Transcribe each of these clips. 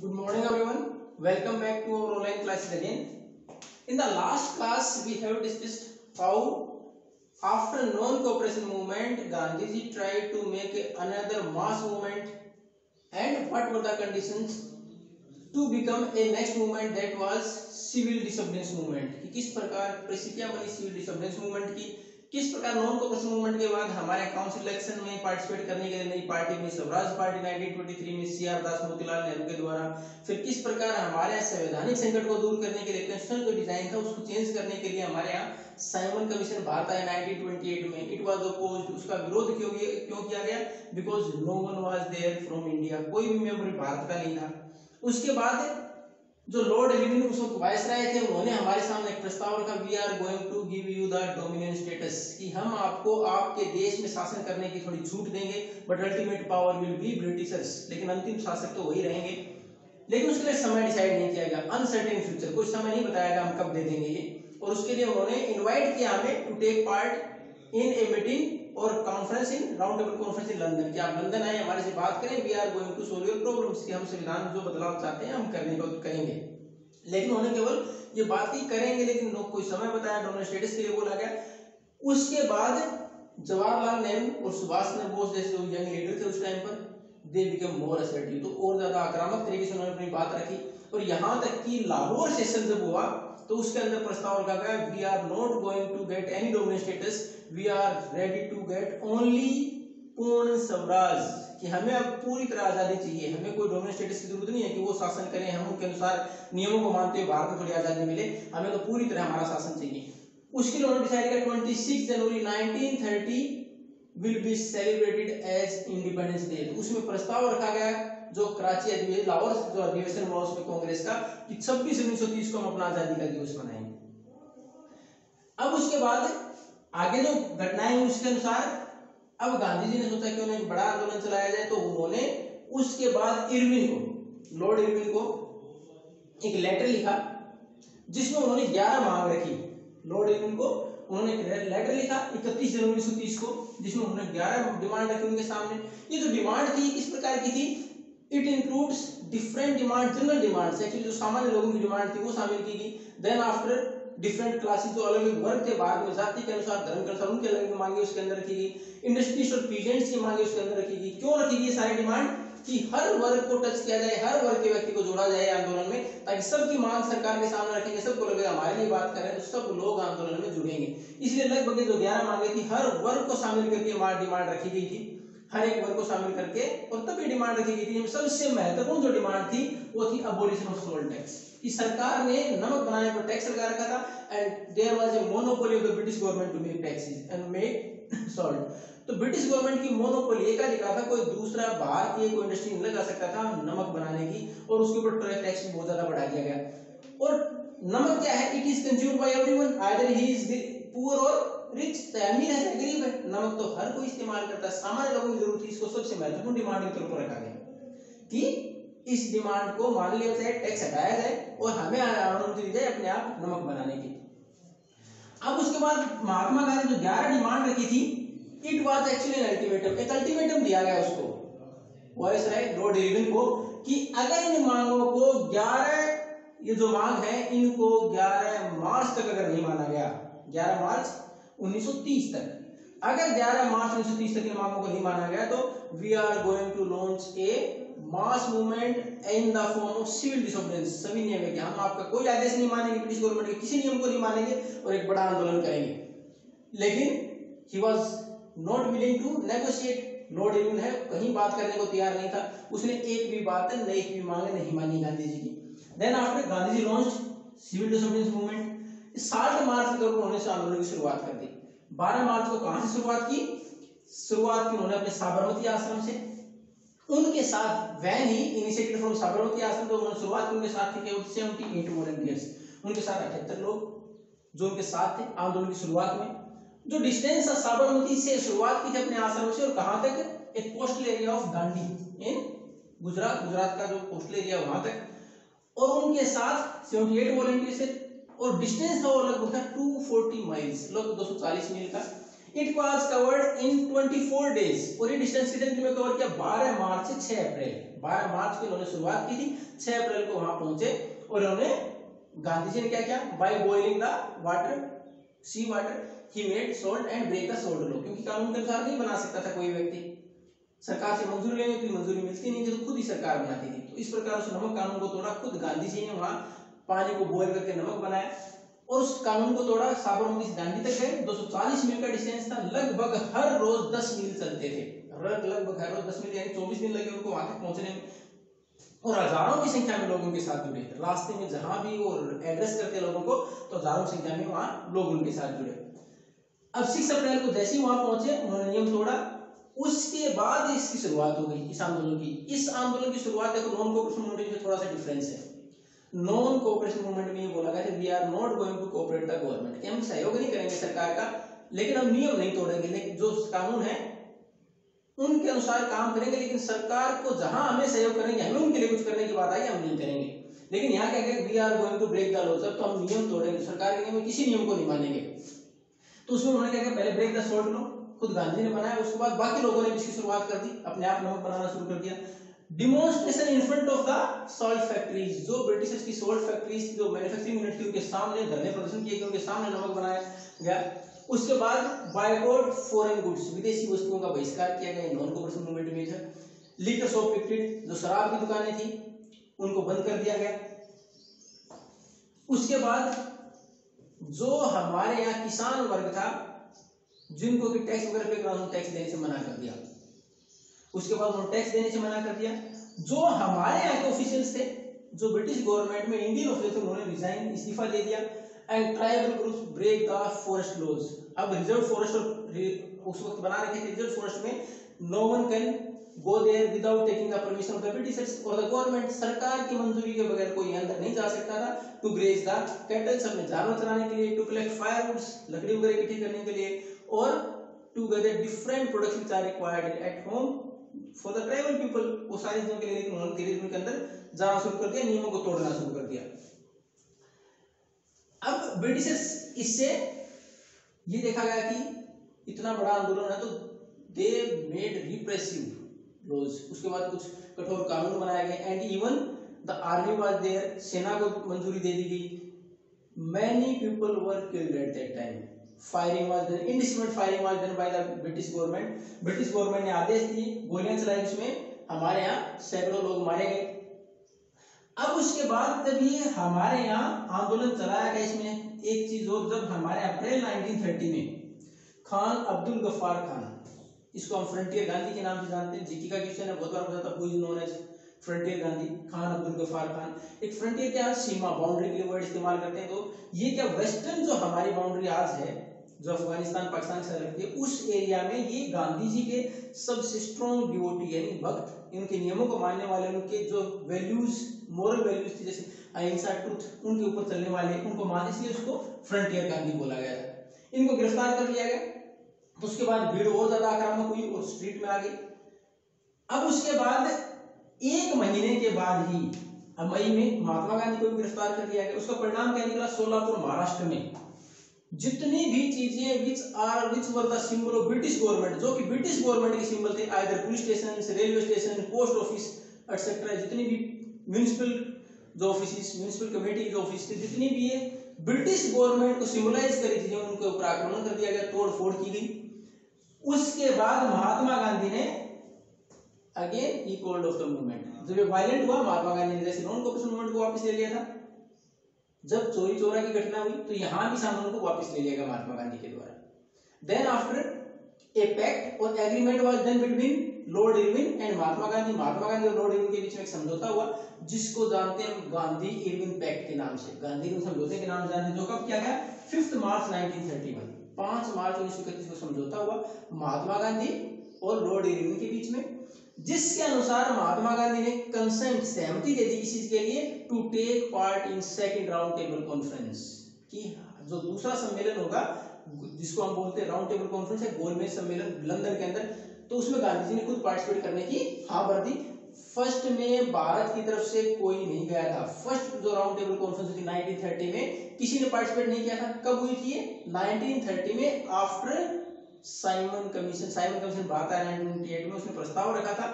Good morning everyone. Welcome back to our online classes again. In the last class we have discussed how after non-cooperation movement Gandhiji tried to make another mass movement and what were the conditions to become a next movement that was civil disobedience movement. कि किस प्रकार परिस्थितियां बनी civil disobedience movement की, किस प्रकार non cooperation movement के बाद हमारे काउंसिल इलेक्शन में पार्टिसिपेट करने के लिए नई पार्टी में स्वराज पार्टी 1923 में सीआर दास मोतीलाल नेहरू के द्वारा, फिर किस प्रकार हमारे यहाँ संवैधानिक संकट को दूर करने के लिए कॉन्स्टिट्यूशन जो डिजाइन था उसको चेंज करने के लिए हमारे यहाँ साइमन कमीशन भारत आया 1928 में. इट वाज अपोज्ड, उसका विरोध क्यों किया गया? Because no one was there from India, कोई भी मेंबर भारत का नहीं था. उसके बाद जो लॉर्ड एलिविन वायसराय थे उन्होंने हमारे सामने एक प्रस्ताव रखा, we are going to give you the dominion status, कि हम आपको आपके देश में शासन करने की थोड़ी छूट देंगे, but ultimate power will be Britishers, लेकिन अंतिम शासक तो वही रहेंगे. लेकिन उसके लिए समय डिसाइड नहीं किया गया, अनसर्टेन फ्यूचर, कुछ समय नहीं बताया गया हम कब दे देंगे ये. और उसके लिए उन्होंने इन्वाइट किया हमें to take part in a meeting और conference in round table conference in London, कि आप लंदन आए हमारे से बात करें, we are going to solve your problems, कि हम संविधान जो बदलाव चाहते हैं हम करने को करेंगे. लेकिन उन्होंने केवल ये बात की करेंगे, लेकिन कोई समय बताया, डोमिनियन स्टेटस के लिए बोला गया. उसके बाद जवाहरलाल नेहरू और सुभाष चंद्र बोस जैसे जो यंग लीडर थे उस टाइम पर, दे बिकम मोर असर्टिव, तो और ज्यादा आक्रामक तरीके से उन्होंने अपनी बात रखी. और यहाँ तक कि लाहौर सेशन जब हुआ तो उसके अंदर प्रस्ताव रखा गया, we are not going to get any dominion status, we are ready to get only Purna Swaraj, कि हमें अब पूरी तरह आजादी चाहिए, हमें कोई डोमिनियन स्टेटस की जरूरत नहीं है कि वो शासन करें, हम उनके अनुसार नियमों को मानते हुए भारत में थोड़ी आजादी मिले, हमें तो पूरी तरह हमारा शासन चाहिए. उसके लिए उन्होंने डिसाइड किया 26 January 1930 will be celebrated as independence day. उसमें प्रस्ताव रखा गया जो कराची अधिवेशन, लाहौर जो अधिवेशन हुआ उसमें कांग्रेस का, कि 26 जून 1930 को हम अपना आजादी का दिवस मनाएंगे. अब उसके बाद आगे जो घटनाएं हुई उसके अनुसार अब गांधी जी ने सोचा कि उन्हें बड़ा आंदोलन चलाया जाए, तो उन्होंने उसके बाद इरविन को, लॉर्ड इरविन को एक लेटर लिखा जिसमें उन्होंने 11 मांग रखी. लॉर्ड इरविन को उन्होंने एक लेटर लिखा 31 जनवरी 1930 को, जिसमें उन्होंने 11 डिमांड रखी उनके सामने. ये जो डिमांड थी किस प्रकार की थी? It includes different demand, general demands, actually जो सामान्य लोगों की डिमांड थी वो शामिल की गई. देन आफ्टर डिफरेंट क्लासेस, जो अलग अलग वर्ग थे बाद में जाति के अनुसार, धर्म के अनुसार उनके अलग मांगे उसके अंदर रखी गई. इंडस्ट्रीज और पीजेंट्स की मांगे उसके अंदर रखी गई. क्यों रखी गई सारी डिमांड? कि हर वर्ग को टच किया जाए, हर वर्ग के व्यक्ति को जोड़ा जाए आंदोलन में, ताकि सबकी मांग सरकार के सामने रखेंगे, सबको लगेगा हमारे लिए बात कर रहे हैं तो सब लोग आंदोलन में जुड़ेंगे. इसलिए लगभग जो 11 मांगे थी हर वर्ग को शामिल करके डिमांड रखी गई थी, हर एक वर्ग को शामिल करके, और तब ये डिमांड रखी गई थी. सबसे महत्वपूर्ण जो डिमांड थी वो थी अबोलिशन ऑफ सोल्ट टैक्स, कि सरकार ने नमक बनाने पर टैक्स लगा रखा था, and there was a monopoly of the British government to make taxes and make salt. तो ब्रिटिश गवर्नमेंट की मोनोपोली एकाधिकार था, कोई दूसरा भारतीय कोई इंडस्ट्री नहीं लगा सकता था नमक बनाने की, और उसके ऊपर टैक्स बहुत ज्यादा बढ़ा दिया गया. और नमक क्या है? It is consumed by everyone, either he is poor और रिच, अमीर है या गरीब है, नमक तो हर कोई इस्तेमाल करता है, सामान्य लोगों की जरूरत थी. इसको सबसे महत्वपूर्ण डिमांड के तौर पर रखा गया कि इस डिमांड को मान लिया जाए, टैक्स हटाया जाए और हमें अनुमति दी जाए अपने आप नमक बनाने की. अब उसके बाद महात्मा गांधी जो 11 डिमांड रखी थी, it was actually an ultimatum, एक अल्टीमेटम दिया गया उसको वायसराय लॉर्ड इरविन को, कि अगर इन मांगों को 11, ये जो मांग है इनको 11 मार्च तक अगर नहीं माना गया, 11 मार्च 1930 तक, अगर 11 मार्च 1930 तक इन मांगों को नहीं माना गया तो we are going to launch a mass movement in the form of civil disobedience. सभी नियम है कि हम आपका कोई आदेश नहीं मानेंगे, ब्रिटिश गवर्नमेंट के किसी नियम को नहीं मानेंगे और एक बड़ा आंदोलन करेंगे. लेकिन he was not willing to negotiate. Lord Irwin है कहीं बात करने को तैयार नहीं था, उसने एक भी बात नई की मांग नहीं मानी गांधी जी की. देन आफ्टर गांधी जी लॉन्च सिविल डिसोबीडियंस मूवमेंट. 7 मार्च के तौर पर उन्होंने आंदोलन की शुरुआत कर दी. 12 मार्च को कहां से शुरुआत की? शुरुआत की उन्होंने अपने साबरमती आश्रम से, उनके साथ when he initiated from Sabarmati आश्रम, तो उन्होंने शुरुआत की, उनके साथ थे केवल 78 वॉलंटियर्स, उनके साथ 78 लोग जो उनके साथ थे आंदोलन की शुरुआत में. जो डिस्टेंस था साबरमती से शुरुआत की थी अपने आश्रम से, और कहां तक? एक कोस्टल एरिया ऑफ दांडी इन गुजरात, गुजरात का जो कोस्टल एरिया वहां तक, और उनके साथ 78 वॉलंटियर्स, और डिस्टेंस था वो लगभग था 240 माइल्स, लगभग 240 मील का. It was covered in 24 days, और ये डिस्टेंस कितने दिन में कवर किया? 12 मार्च से 6 अप्रैल। 12 मार्च को इन्होंने शुरुआत की थी, 6 अप्रैल को वहां पहुंचे, और इन्होंने गांधी जी ने क्या किया? By boiling the water, sea water, he made salt and break the salt law, क्योंकि कानून के अनुसार नहीं बना सकता था कोई व्यक्ति, सरकार से मंजूरी लेने की मंजूरी मिलती नहीं थी, तो खुद ही सरकार बनाती थी। तो इस प्रकार उस नमक कानून को तोड़ा, खुद गांधी जी ने वहां पानी को बॉयल करके नमक बनाया, और उस कानून को तोड़ा, साबरमती से दांडी तक गए, 240 मील का डिस्टेंस था, लगभग हर रोज 10 मील चलते थे, लगभग हर रोज 10 मील, यानी 24 दिन लगे उनको वहां तक पहुंचने में, और हजारों की संख्या में लोग उनके साथ जुड़े। रास्ते में जहां भी वो एड्रेस करते लोगों को, तो हजारों की संख्या में वहां लोग उनके साथ जुड़े। अब 6 अप्रैल को जैसे ही वहां पहुंचे, उन्होंने नियम तोड़ा, उसके बाद इसकी शुरुआत हो गई, इस आंदोलन की। इस आंदोलन की शुरुआत देखो, नॉन कोऑपरेशन मूवमेंट में थोड़ा सा डिफरेंस है। नॉन कोऑपरेशन मूवमेंट में ये बोला गया था, we are not going to cooperate the government, कि हम सहयोग नहीं करेंगे सरकार का, लेकिन हम नियम नहीं तोड़ेंगे, लेकिन जो कानून है उनके अनुसार काम करेंगे, लेकिन सरकार को जहां हमें सहयोग करेंगे, हमें उनके लिए कुछ करने की बात आई, हम नहीं करेंगे। लेकिन यहाँ क्या कहेंगे, we are going to break the law, जब तो हम नियम तोड़ेंगे, सरकार के नियम, किसी नियम को नहीं मानेंगे। तो उसमें उन्होंने क्या किया, पहले ब्रेक द सॉल्ट लॉ खुद गांधी ने बनाया, उसके बाद बाकी लोगों ने भी इसकी शुरुआत कर दी, अपने आप नमक बनाना शुरू कर दिया। Demonstration in front of the salt factories, जो ब्रिटिशर्स की सॉल्ट फैक्ट्रीज, जो मैन्युफैक्चरिंग यूनिट थी, उनके सामने धरने प्रदर्शन किए गए, उनके सामने नमक बनाया गया। उसके बाद बायकॉट फॉरेन गुड्स, विदेशी वस्तुओं का बहिष्कार किया गया, नॉन कोऑपरेशन मूवमेंट में था। लिकर शॉप प्रोहिबिटेड, जो शराब की दुकानें थी उनको बंद कर दिया गया। उसके बाद जो हमारे यहाँ किसान वर्ग था, जिनको कि टैक्स वगैरह पे कानून, टैक्स देने से मना कर दिया। उसके बाद उन्होंने टैक्स देने से मना कर दिया। जो हमारे यहाँ के ऑफिशियल्स थे, जो ब्रिटिश गवर्नमेंट में इंडियन ऑफिशियल थे, उन्होंने रिजाइन, इस्तीफा दे दिया। And tribal groups break the forest laws, अब रिजर्व फॉरेस्ट उस वक्त बना रखे थे, रिजर्व फॉरेस्ट में no one can go there without taking the permission of the Britishers और द गवर्नमेंट, सरकार की मंजूरी के बगैर कोई अंदर नहीं जा सकता था। टू ग्रेज द कैटल, सब में जानवर चराने के लिए, टू कलेक्ट फायरवुड्स, लकड़ी वगैरह इकट्ठी करने के लिए, और to gather different products which are required at home for the tribal people, वो सारी चीजों के लिए उन्होंने धीरे धीरे के अंदर जाना शुरू कर दिया, नियमों को तोड़ना शुरू कर दिया। अब ब्रिटिशर्स, इससे ये देखा गया कि इतना बड़ा आंदोलन है, तो दे मेड रिप्रेसिव लॉज, उसके बाद कुछ कठोर कानून बनाए गए। And even the army was there, सेना को मंजूरी दे दी गई। Many people were killed at that time, firing was done, indiscriminate firing was done by the British government. British government ने आदेश दिए, गोलियां चलाई, उसमें हमारे यहाँ सैकड़ों लोग मारे गए। अब उसके बाद जब ये हमारे यहाँ आंदोलन चलाया गया, इसमें एक चीज और, जब हमारे अप्रैल 1930 में खान अब्दुल गफ्फार खान, इसको हम फ्रंटियर गांधी के नाम से जानते हैं, जीके का क्वेश्चन है, बहुत बार पूछा था, who is known as frontier Gandhi, Khan Abdul Ghaffar Khan. एक फ्रंटियर क्या है, सीमा, बाउंड्री के लिए वर्ड इस्तेमाल करते हैं। तो ये क्या वेस्टर्न जो हमारी बाउंड्री आज है, जो अफगानिस्तान पाकिस्तान से लगती है, उस एरिया में ये गांधी जी के सबसे स्ट्रॉन्ग डिवोटी यानी भक्त, इनके नियमों को मानने वाले, उनके जो वैल्यूज, मोरल वैल्यूज थी, जैसे अहिंसा, ट्रुथ, उनके ऊपर चलने वाले, उनको मानने, इसलिए उसको फ्रंटियर गांधी बोला गया था। इनको गिरफ्तार कर लिया गया, तो उसके बाद भीड़ और ज्यादा आक्रामक हुई और स्ट्रीट में आ गई। अब उसके बाद 1 महीने के बाद ही मई में महात्मा गांधी को भी गिरफ्तार कर लिया गया। उसका परिणाम क्या निकला, सोलापुर महाराष्ट्र में जितनी भी चीजें which were the symbol of British government, जो कि ब्रिटिश गवर्नमेंट के सिंबल थे, either police station, railway station, post office etcetera, जितनी भी म्युनिसिपल जो ऑफिस, म्युनिसिपल कमेटी जो ऑफिस थे, जितनी भी ये ब्रिटिश गवर्नमेंट को सिंबलाइज करी थी, उनके ऊपर आक्रमण कर दिया गया, तोड़ फोड़ की गई। उसके बाद महात्मा गांधी ने again he called off the movement, जब ये वायलेंट हुआ, महात्मा गांधी ने जैसे नॉन कोऑपरेशन मूवमेंट को वापस ले लिया था, जब चोरी चोरा की घटना हुई, तो यहां भी इस आंदोलन को वापस ले लिया गया महात्मा गांधी के द्वारा। देन आफ्टर ए पैक्ट और agreement was done between Lord Irwin and Mahatma Gandhi, Mahatma Gandhi और लॉर्ड इरविन के बीच में एक समझौता हुआ, जिसको जानते हैं गांधी इरविन पैक्ट के नाम से, गांधी इरविन समझौते के नाम से जानते हैं, जो कब किया गया, 5 मार्च 1931, 5 मार्च 1931 को समझौता हुआ महात्मा गांधी और लॉर्ड इरविन के बीच में, जिसके अनुसार महात्मा गांधी ने कंसेंट, सहमति दे दी इस चीज के लिए, to take part in second round table conference, कि जो दूसरा सम्मेलन होगा, जिसको हम बोलते हैं राउंड टेबल कॉन्फ्रेंस है, गोलमेज सम्मेलन लंदन के अंदर, तो उसमें गांधी जी ने खुद पार्टिसिपेट करने की हाँ भर दी। फर्स्ट में भारत की तरफ से कोई नहीं गया था। फर्स्ट जो राउंड टेबल कॉन्फ्रेंस थी 1930 में, किसी ने पार्टिसिपेट नहीं किया था। कब हुई थी ये, 1930 में, आफ्टर साइमन कमीशन बात आया 1928 में, उसने प्रस्ताव रखा था।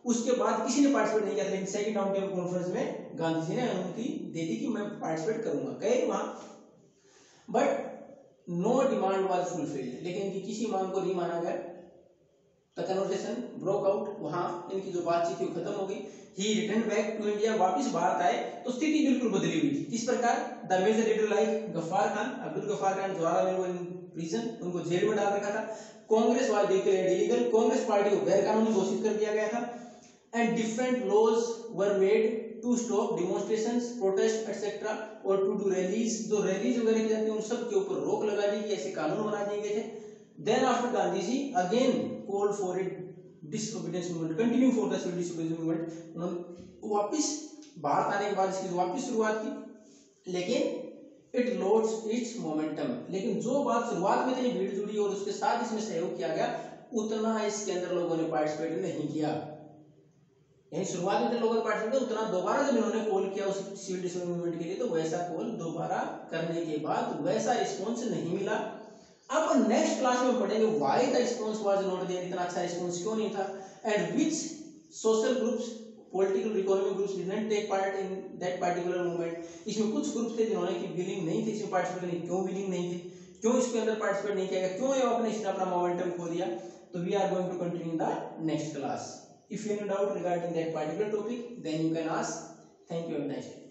उसके बाद किसी ने पार्टिसिपेट नहीं किया था, लेकिन सेकंड राउंड टेबल कॉन्फ्रेंस में गांधी जी ने अनुमति दे दी कि मैं पार्टिसिपेट करूंगा। गए वहां, but no demand was fulfilled, लेकिन इनकी किसी मांग को नहीं माना गया। द कन्वर्सेशन ब्रोक आउट, वहां इनकी जो बातचीत थी वो खत्म हो गई। ही रिटर्न बैक टू इंडिया, वापस भारत आए तो स्थिति बिल्कुल बदली हुई थी। किस प्रकार? The major leader like Ghaffar Khan, Abdul Ghaffar Khan Jawaharlal Nehru in prison, उनको जेल में डाल रखा था। Congress was declared illegal, Congress party को गैर कानूनी घोषित कर दिया गया था। And different laws were made to stop demonstrations, protest etcetera, और टू डू रैलीज, जो रैलीज वगैरह की जाती है उन सब के ऊपर रोक लगा दी गई, ऐसे कानून बना दिए गए थे। Then after Gandhi ji again called for it disobedience movement, continue for the disobedience movement, उन्होंने वापस भारत आने के बाद इसकी वापस शुरुआत की, लेकिन इट लॉस्ट इट्स मोमेंटम, लेकिन जो बात शुरुआत में इतनी भीड़ जुड़ी और उसके साथ इसमें सहयोग किया गया, उतना इसके अंदर लोगों ने पार्टिसिपेट नहीं किया। यानी शुरुआत में लोगों ने पार्टिसिपेट किया, उतना दोबारा जब इन्होंने कॉल किया उस सिविल डिसोबीडियंस मूवमेंट के लिए, तो वैसा कॉल दोबारा करने के बाद वैसा रिस्पॉन्स नहीं मिला। अब नेक्स्ट क्लास में पढ़ेंगे why the response was not there, इतना अच्छा रिस्पॉन्स क्यों नहीं था, and which social groups, political economic groups didn't take part in that particular movement. इसमें कुछ ग्रुप थे जिन्होंने की विलिंग नहीं थे इसमें पार्टिसिपेट करने, क्यों विलिंग नहीं थे, क्यों इसके अंदर पार्टिसिपेट नहीं किया गया, क्यों ये अपने इसने अपना मोमेंटम खो दिया। तो we are going to continue the next class. If you have any doubt regarding that particular topic, then you can ask. Thank you and nice day.